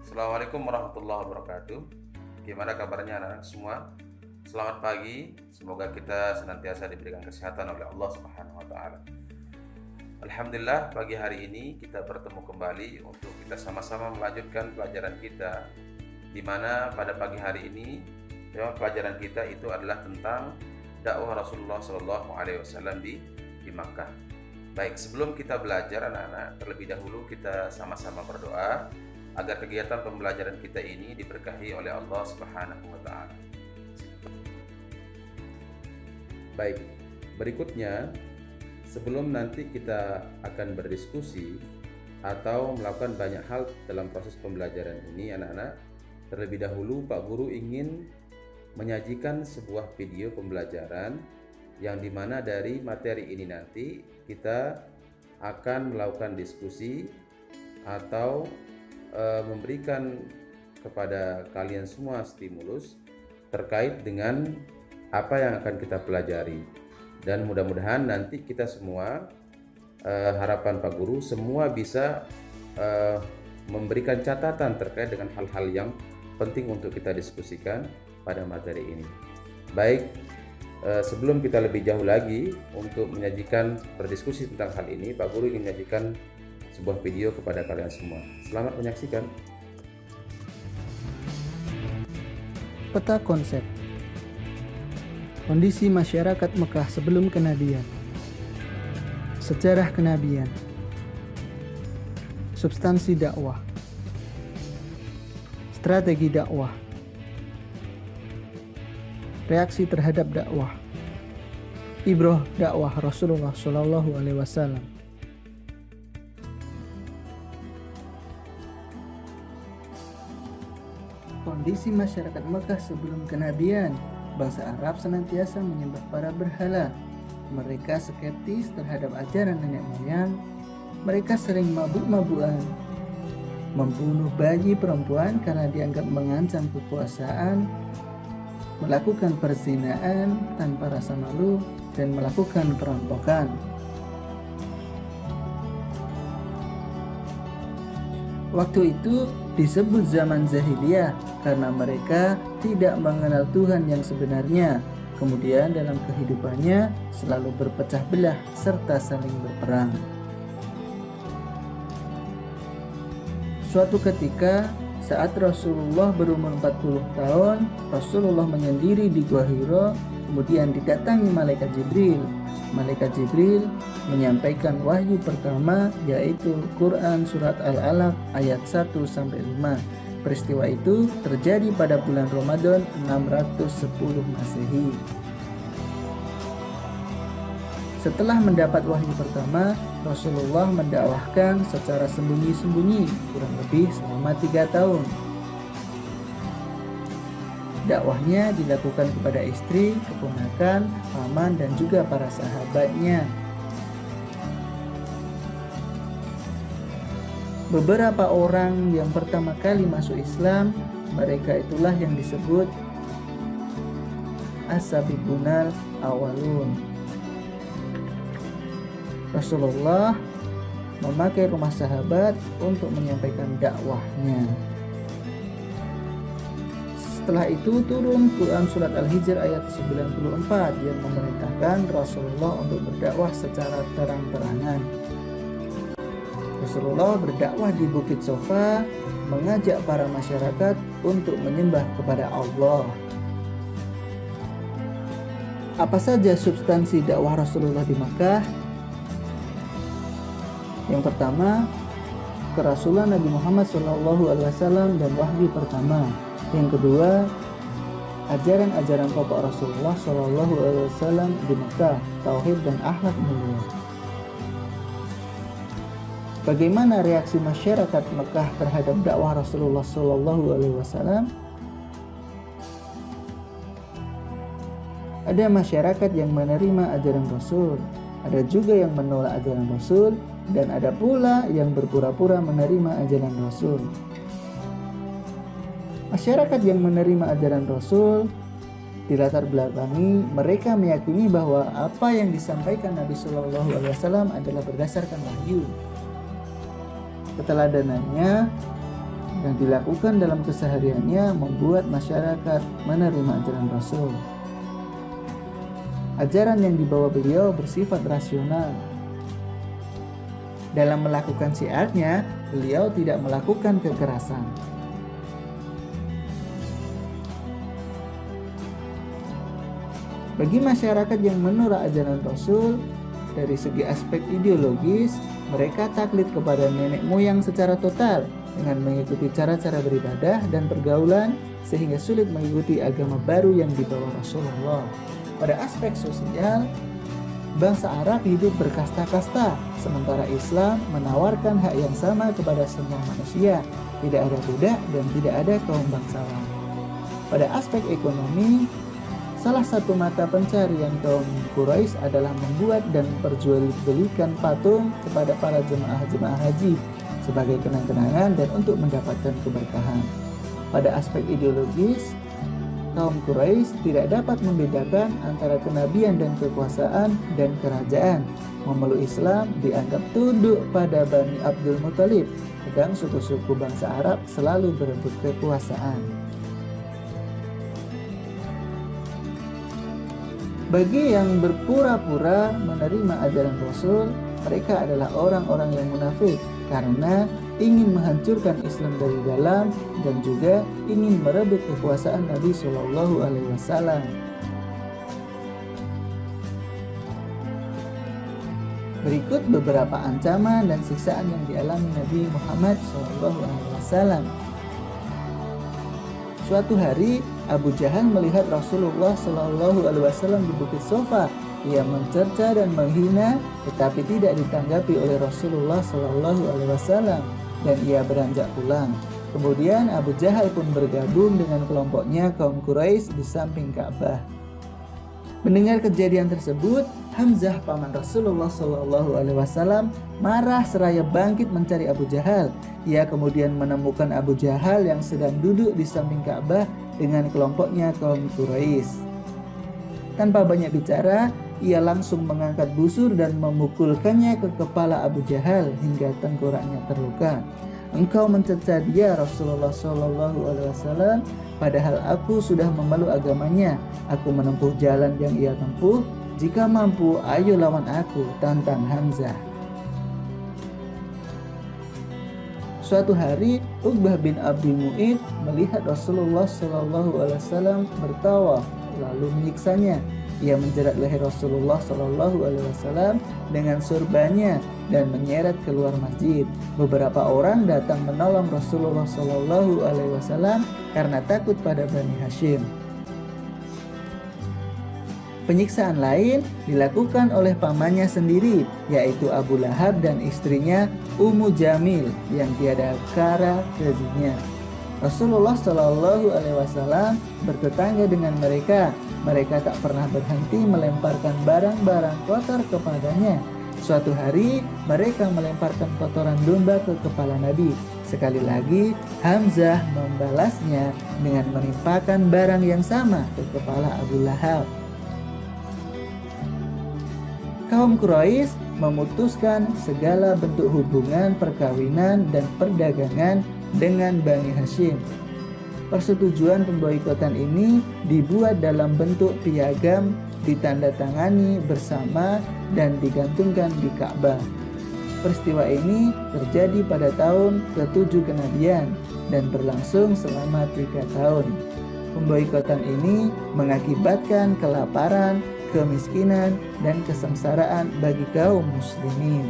Assalamualaikum warahmatullahi wabarakatuh. Gimana kabarnya anak-anak semua? Selamat pagi. Semoga kita senantiasa diberikan kesehatan oleh Allah Subhanahu wa taala. Alhamdulillah, pagi hari ini kita bertemu kembali untuk kita sama-sama melanjutkan pelajaran kita, di mana pada pagi hari ini tema pelajaran kita itu adalah tentang dakwah Rasulullah Shallallahu Alaihi Wasallam di Makkah. Baik, sebelum kita belajar anak-anak, terlebih dahulu kita sama-sama berdoa agar kegiatan pembelajaran kita ini diberkahi oleh Allah Subhanahu wa taala. Baik, berikutnya sebelum nanti kita akan berdiskusi atau melakukan banyak hal dalam proses pembelajaran ini anak-anak, terlebih dahulu Pak Guru ingin menyajikan sebuah video pembelajaran yang dimana dari materi ini nanti kita akan melakukan diskusi atau memberikan kepada kalian semua stimulus terkait dengan apa yang akan kita pelajari, dan mudah-mudahan nanti kita semua harapan Pak Guru semua bisa memberikan catatan terkait dengan hal-hal yang penting untuk kita diskusikan pada materi ini. Baik, sebelum kita lebih jauh lagi untuk menyajikan berdiskusi tentang hal ini, Pak Guru ingin menyajikan sebuah video kepada kalian semua. Selamat menyaksikan. Peta konsep kondisi masyarakat Mekah sebelum kenabian, sejarah kenabian, substansi dakwah, strategi dakwah, reaksi terhadap dakwah, ibroh dakwah Rasulullah Shallallahu Alaihi Wasallam. Kondisi masyarakat Mekah sebelum kenabian. Bangsa Arab senantiasa menyembah para berhala. Mereka skeptis terhadap ajaran nenek moyang. Mereka sering mabuk-mabukan, membunuh bayi perempuan karena dianggap mengancam kekuasaan, melakukan perzinaan tanpa rasa malu, dan melakukan perampokan. Waktu itu disebut zaman Jahiliyah karena mereka tidak mengenal Tuhan yang sebenarnya. Kemudian dalam kehidupannya selalu berpecah belah serta saling berperang. Suatu ketika saat Rasulullah berumur 40 tahun, Rasulullah menyendiri di Gua Hira, kemudian didatangi malaikat Jibril. Malaikat Jibril menyampaikan wahyu pertama, yaitu Quran surat Al-Alaq ayat 1-5. Peristiwa itu terjadi pada bulan Ramadan 610 Masehi. Setelah mendapat wahyu pertama, Rasulullah mendakwahkan secara sembunyi-sembunyi kurang lebih selama 3 tahun. Dakwahnya dilakukan kepada istri, keponakan, paman, dan juga para sahabatnya. Beberapa orang yang pertama kali masuk Islam, mereka itulah yang disebut as-sabiqunal awalun. Rasulullah memakai rumah sahabat untuk menyampaikan dakwahnya. Setelah itu turun Quran surat Al-Hijr ayat 94 yang memerintahkan Rasulullah untuk berdakwah secara terang-terangan. Rasulullah berdakwah di Bukit Sofa, mengajak para masyarakat untuk menyembah kepada Allah. Apa saja substansi dakwah Rasulullah di Makkah? Yang pertama, kerasulan Nabi Muhammad SAW dan wahyu pertama. Yang kedua, ajaran-ajaran pokok Rasulullah SAW di Makkah, tauhid dan akhlak mulia. Bagaimana reaksi masyarakat Mekah terhadap dakwah Rasulullah SAW? Ada masyarakat yang menerima ajaran Rasul, ada juga yang menolak ajaran Rasul, dan ada pula yang berpura-pura menerima ajaran Rasul. Masyarakat yang menerima ajaran Rasul dilatar belakangi, mereka meyakini bahwa apa yang disampaikan Nabi Shallallahu Alaihi Wasallam adalah berdasarkan wahyu. Keteladanannya yang dilakukan dalam kesehariannya membuat masyarakat menerima ajaran Rasul. Ajaran yang dibawa beliau bersifat rasional. Dalam melakukan syiarnya, beliau tidak melakukan kekerasan. Bagi masyarakat yang menolak ajaran Rasul, dari segi aspek ideologis, mereka taklid kepada nenek moyang secara total dengan mengikuti cara-cara beribadah dan pergaulan sehingga sulit mengikuti agama baru yang dibawa Rasulullah. Pada aspek sosial, bangsa Arab hidup berkasta-kasta, sementara Islam menawarkan hak yang sama kepada semua manusia, tidak ada budak dan tidak ada kaum bangsawan. Pada aspek ekonomi, salah satu mata pencarian kaum Quraisy adalah membuat dan perjualbelikan patung kepada para jemaah-jemaah haji sebagai kenang-kenangan dan untuk mendapatkan keberkahan. Pada aspek ideologis, kaum Quraisy tidak dapat membedakan antara kenabian dan kekuasaan dan kerajaan. Memeluk Islam dianggap tunduk pada Bani Abdul Muthalib, sedang suku-suku bangsa Arab selalu berebut kekuasaan. Bagi yang berpura-pura menerima ajaran Rasul, mereka adalah orang-orang yang munafik karena ingin menghancurkan Islam dari dalam dan juga ingin merebut kekuasaan Nabi Shallallahu Alaihi Wasallam. Berikut beberapa ancaman dan siksaan yang dialami Nabi Muhammad Shallallahu Alaihi Wasallam. Suatu hari Abu Jahal melihat Rasulullah Shallallahu Alaihi Wasallam di Bukit Sofa. Ia mencerca dan menghina, tetapi tidak ditanggapi oleh Rasulullah Shallallahu Alaihi Wasallam dan ia beranjak pulang. Kemudian Abu Jahal pun bergabung dengan kelompoknya kaum Quraisy di samping Ka'bah. Mendengar kejadian tersebut, Hamzah paman Rasulullah Shallallahu Alaihi Wasallam marah seraya bangkit mencari Abu Jahal. Ia kemudian menemukan Abu Jahal yang sedang duduk di samping Ka'bah dengan kelompoknya kaum Quraisy. Tanpa banyak bicara, ia langsung mengangkat busur dan memukulkannya ke kepala Abu Jahal hingga tengkoraknya terluka. Engkau mencerca dia Rasulullah Shallallahu Alaihi Wasallam, padahal aku sudah memeluk agamanya. Aku menempuh jalan yang ia tempuh. Jika mampu, ayo lawan aku, tantang Hamzah. Suatu hari, Uqbah bin Abdul Mu'id melihat Rasulullah Shallallahu Alaihi Wasallam bertawaf, lalu menyiksanya. Ia menjerat leher Rasulullah Shallallahu Alaihi Wasallam dengan surbannya dan menyeret keluar masjid. Beberapa orang datang menolong Rasulullah Shallallahu Alaihi Wasallam karena takut pada Bani Hashim. Penyiksaan lain dilakukan oleh pamannya sendiri, yaitu Abu Lahab dan istrinya Ummu Jamil yang tiada kara kezinya. Rasulullah Shallallahu Alaihi Wasallam bertetangga dengan mereka. Mereka tak pernah berhenti melemparkan barang-barang kotor kepadanya. Suatu hari mereka melemparkan kotoran domba ke kepala Nabi. Sekali lagi Hamzah membalasnya dengan menimpakan barang yang sama ke kepala Abu Lahab. Kaum Quraisy memutuskan segala bentuk hubungan perkawinan dan perdagangan dengan Bani Hashim. Persetujuan pemboikotan ini dibuat dalam bentuk piagam, ditandatangani bersama dan digantungkan di Ka'bah. Peristiwa ini terjadi pada tahun ke-7 kenabian dan berlangsung selama 3 tahun. Pemboikotan ini mengakibatkan kelaparan, kemiskinan, dan kesengsaraan bagi kaum muslimin.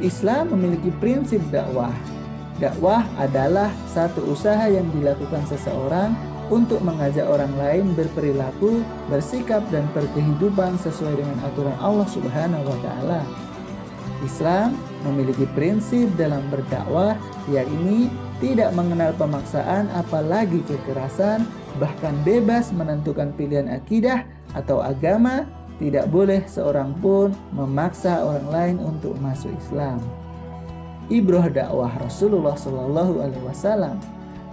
Islam memiliki prinsip dakwah. Dakwah adalah satu usaha yang dilakukan seseorang untuk mengajak orang lain berperilaku, bersikap, dan berkehidupan sesuai dengan aturan Allah Subhanahu wa Ta'ala. Islam memiliki prinsip dalam berdakwah, yakni tidak mengenal pemaksaan apalagi kekerasan, bahkan bebas menentukan pilihan akidah atau agama. Tidak boleh seorang pun memaksa orang lain untuk masuk Islam. Ibrah dakwah Rasulullah Shallallahu Alaihi Wasallam.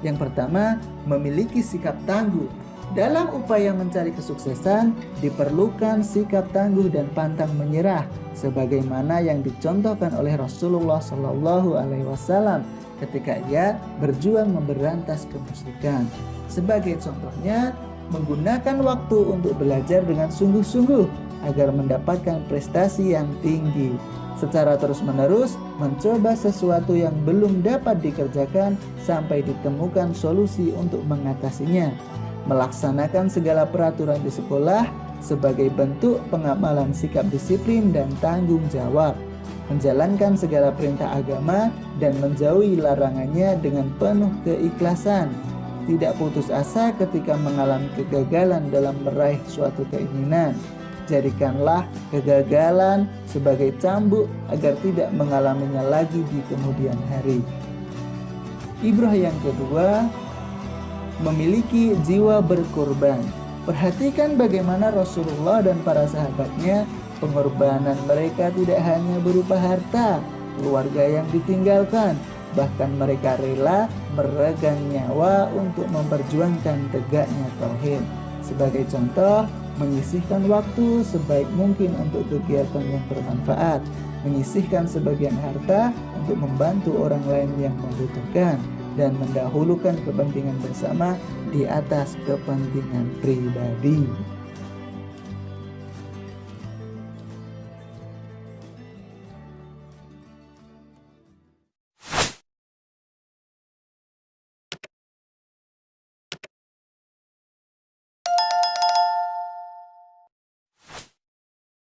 Yang pertama, memiliki sikap tangguh. Dalam upaya mencari kesuksesan, diperlukan sikap tangguh dan pantang menyerah, sebagaimana yang dicontohkan oleh Rasulullah Shallallahu Alaihi Wasallam ketika ia berjuang memberantas kemusyrikan. Sebagai contohnya, menggunakan waktu untuk belajar dengan sungguh-sungguh agar mendapatkan prestasi yang tinggi. Secara terus-menerus mencoba sesuatu yang belum dapat dikerjakan sampai ditemukan solusi untuk mengatasinya. Melaksanakan segala peraturan di sekolah sebagai bentuk pengamalan sikap disiplin dan tanggung jawab. Menjalankan segala perintah agama dan menjauhi larangannya dengan penuh keikhlasan. Tidak putus asa ketika mengalami kegagalan dalam meraih suatu keinginan. Jadikanlah kegagalan sebagai cambuk agar tidak mengalaminya lagi di kemudian hari. Ibrah yang kedua, memiliki jiwa berkorban. Perhatikan bagaimana Rasulullah dan para sahabatnya, pengorbanan mereka tidak hanya berupa harta, keluarga yang ditinggalkan, bahkan mereka rela meregang nyawa untuk memperjuangkan tegaknya tauhid. Sebagai contoh, menyisihkan waktu sebaik mungkin untuk kegiatan yang bermanfaat, menyisihkan sebagian harta untuk membantu orang lain yang membutuhkan, dan mendahulukan kepentingan bersama di atas kepentingan pribadi.